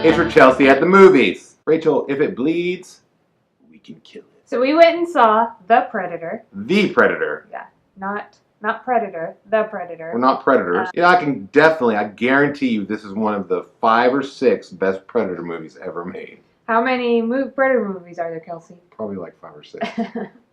It's Rachelsey at the movies. Rachel, if it bleeds, we can kill it. So we went and saw The Predator. The Predator. Yeah, not Predator, The Predator. We're not predators. Yeah, I guarantee you this is one of the 5 or 6 best Predator movies ever made. How many Predator movies are there, Kelsey? Probably like 5 or 6.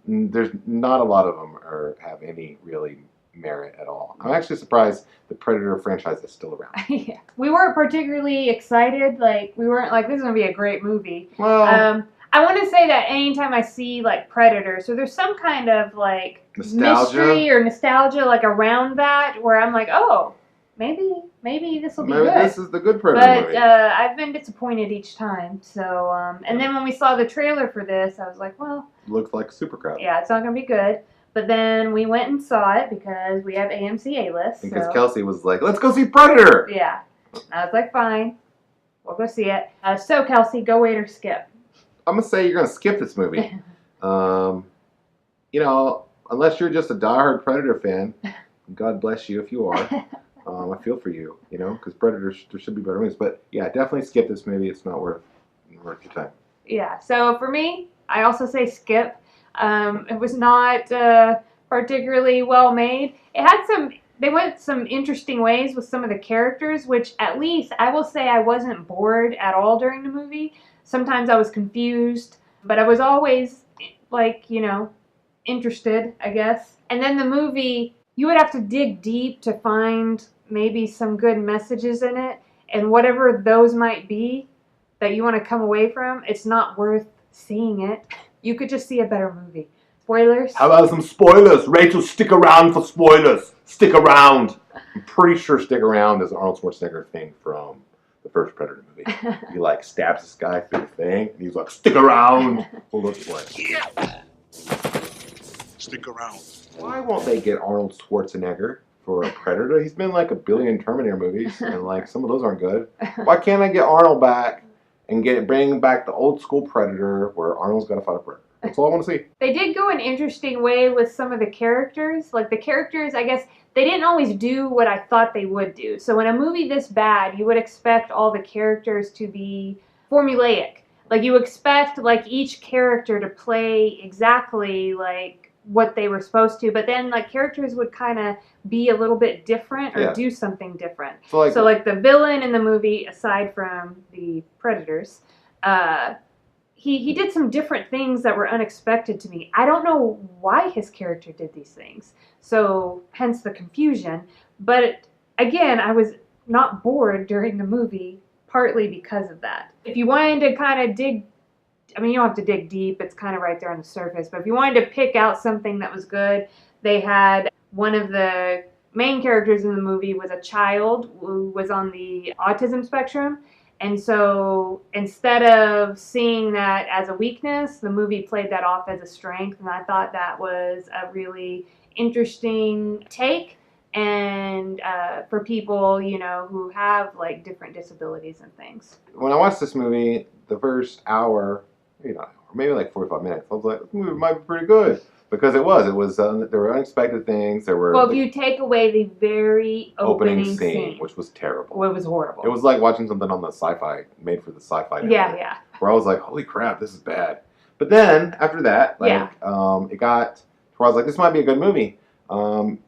There's not a lot of them have any really merit at all. I'm actually surprised the Predator franchise is still around. Yeah. We weren't particularly excited. Like, we weren't like, this is going to be a great movie. Well, I want to say that anytime I see, like, Predator, so there's some kind of, like, mystery or nostalgia, like, around that, where I'm like, oh, maybe this will be good. This is the good Predator movie. But I've been disappointed each time. So, and then when we saw the trailer for this, I was like, well, looks like Super Crowd. Yeah, it's not going to be good. But then we went and saw it because we have AMC A-List. Because Kelsey was like, let's go see Predator! Yeah. I was like, fine. We'll go see it. So, Kelsey, go wait or skip. I'm going to say you're going to skip this movie. You know, unless you're just a diehard Predator fan, God bless you if you are. I feel for you, you know, because Predators, there should be better movies. But yeah, definitely skip this movie. It's not worth your time. Yeah, so for me, I also say skip. It was not particularly well made. They went some interesting ways with some of the characters, which at least I will say I wasn't bored at all during the movie. Sometimes I was confused, but I was always, like, you know, interested, I guess. And then the movie, you would have to dig deep to find maybe some good messages in it, and whatever those might be that you want to come away from, it's not worth seeing it. You could just see a better movie. Spoilers? How about some spoilers? Rachel, stick around for spoilers. Stick around. I'm pretty sure stick around is an Arnold Schwarzenegger thing from the first Predator movie. He like stabs this guy through the thing, and he's like, stick around. Well, let's play. Yeah. Stick around. Why won't they get Arnold Schwarzenegger for a Predator? He's been like a billion Terminator movies, and like some of those aren't good. Why can't I get Arnold back and bring back the old school Predator where Arnold's got to fight a Predator? That's all I want to see. They did go an interesting way with some of the characters. Like the characters, I guess, they didn't always do what I thought they would do. So in a movie this bad, you would expect all the characters to be formulaic. Like you expect like each character to play exactly like what they were supposed to, but then like characters would kind of be a little bit different or do something different. So like the villain in the movie, aside from the Predators, he did some different things that were unexpected to me. I don't know why his character did these things, so hence the confusion. But again, I was not bored during the movie, partly because of that. If you wanted to kind of dig, I mean, you don't have to dig deep, it's kind of right there on the surface, but if you wanted to pick out something that was good, they had one of the main characters in the movie was a child who was on the autism spectrum. And so instead of seeing that as a weakness, the movie played that off as a strength. And I thought that was a really interesting take. And for people, you know, who have like different disabilities and things. When I watched this movie, the first hour, maybe like 45 minutes, I was like, this movie might be pretty good. Because it was there were unexpected things. Well, if you take away the very opening scene, which was terrible. Well, it was horrible. It was like watching something on the sci-fi, made for the sci-fi network. Yeah. Where I was like, holy crap, this is bad. But then, after that, it got to where I was like, this might be a good movie. And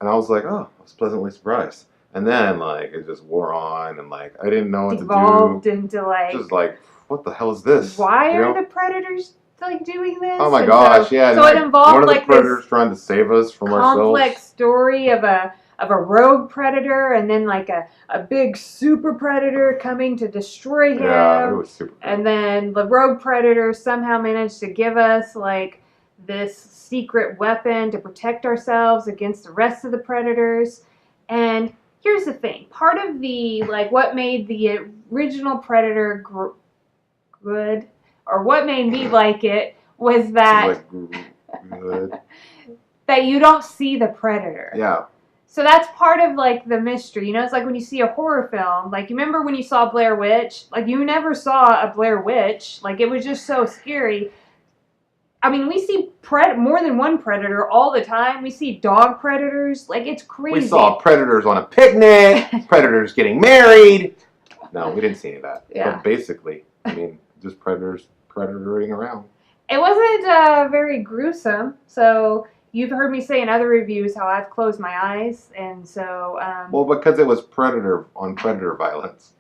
I was like, oh, I was pleasantly surprised. And then, like, it just wore on, and, like, I didn't know what to do. Devolved into, like... Just like, what the hell is this? Why are the Predators... like doing this? Oh my gosh, yeah. So it involved one of the like predators this trying to save us from ourselves. Complex story of a rogue predator, and then like a big super predator coming to destroy him. Yeah, it was super cool. And then the rogue predator somehow managed to give us like this secret weapon to protect ourselves against the rest of the predators. And here's the thing. Part of the like what made the original Predator good, or what made me like it, was that that you don't see the predator. Yeah. So that's part of like the mystery. You know, it's like when you see a horror film. Like, you remember when you saw Blair Witch? Like, you never saw a Blair Witch. Like, it was just so scary. I mean, we see more than one predator all the time. We see dog predators. Like, it's crazy. We saw predators on a picnic. Predators getting married. No, we didn't see any of that. Yeah. But basically, I mean, just predators predatoring around. It wasn't very gruesome. So you've heard me say in other reviews how I've closed my eyes, and so Well, because it was predator on predator violence.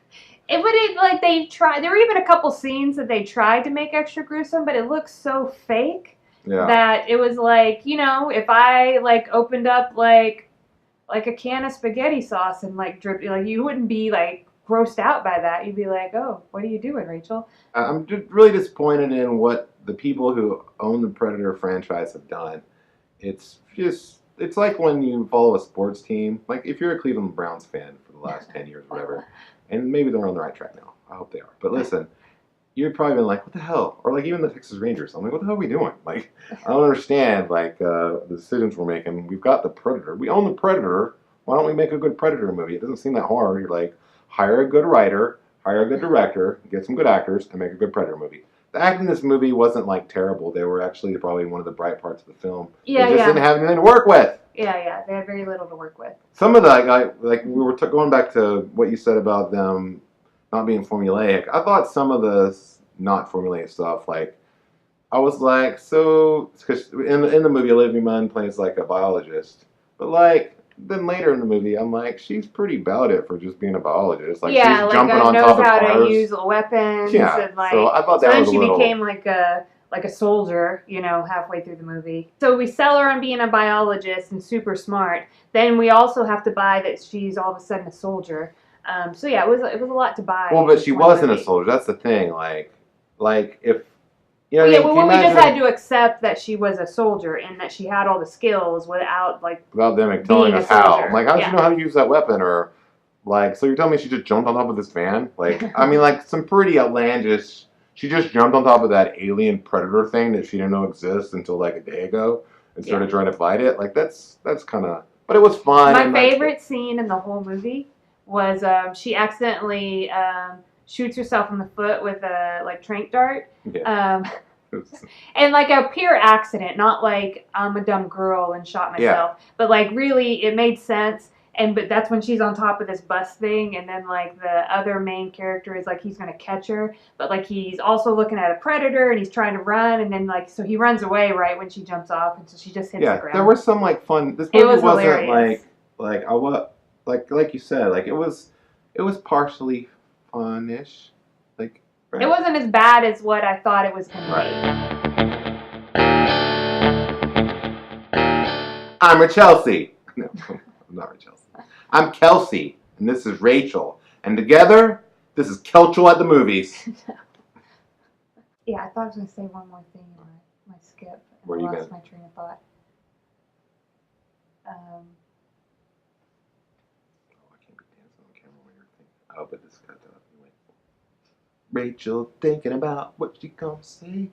it would like they tried. There were even a couple scenes that they tried to make extra gruesome, but it looks so fake Yeah. that it was like, you know, if I like opened up like a can of spaghetti sauce and like drip, like you wouldn't be like grossed out by that. You'd be like, oh, what are you doing, Rachel? I'm just really disappointed in what the people who own the Predator franchise have done. It's like when you follow a sports team. Like if you're a Cleveland Browns fan for the last 10 years, whatever, and maybe they're on the right track now. I hope they are. But listen, you've probably been like, what the hell? Or like even the Texas Rangers. I'm like, what the hell are we doing? Like, I don't understand like the decisions we're making. We've got the Predator. We own the Predator. Why don't we make a good Predator movie? It doesn't seem that hard. You're like, hire a good writer, hire a good director, get some good actors, and make a good Predator movie. The acting in this movie wasn't like terrible. They were actually probably one of the bright parts of the film. Yeah, they just yeah. didn't have anything to work with. Yeah. They had very little to work with. Some of the like we were going back to what you said about them not being formulaic. I thought some of the not formulaic stuff, like I was like, so because in the movie Olivia Munn plays like a biologist, but like then later in the movie I'm like, she's pretty about it for just being a biologist. Like yeah, she's like jumping on knows top of how cars. to use weapons. Yeah, And, like, so I thought so that then was a she little. became like a soldier, you know, halfway through the movie. So we sell her on being a biologist and super smart. Then we also have to buy that she's all of a sudden a soldier. So yeah, it was a lot to buy. Well, but she in one wasn't movie. a soldier. That's the thing. Like if you know, Well, yeah, can you well, we just imagine had to accept that she was a soldier and that she had all the skills without like. without them telling being a us how. soldier. I'm like, how did Yeah. you know how to use that weapon? Or like, so you're telling me she just jumped on top of this van? Like, I mean, like some pretty outlandish. She just jumped on top of that alien predator thing that she didn't know exists until like a day ago and started trying to fight it. Like that's kind of. But it was fun. My and favorite scene in the whole movie was she accidentally shoots herself in the foot with a like tranq dart. Yeah. And like a pure accident, not like I'm a dumb girl and shot myself, but like really it made sense. But that's when she's on top of this bus thing, and then like the other main character is like he's gonna catch her, but like he's also looking at a predator and he's trying to run, and then like so he runs away right when she jumps off, and so she just hits the ground. There was some like fun. This It movie was wasn't hilarious. like you said, like it was partially fun-ish. Like right? It wasn't as bad as what I thought it was gonna I'm Rachelsey. No, I'm not Rachelsey. I'm Kelsey, and this is Rachel, and together, this is Kelchel at the movies. be. Yeah, I thought I was gonna say one more thing in my skip, and Where I you lost gonna- my train of thought. I can't be dancing on camera when you're thinking. Oh, but this got anyway. Rachel thinking about what she gonna say.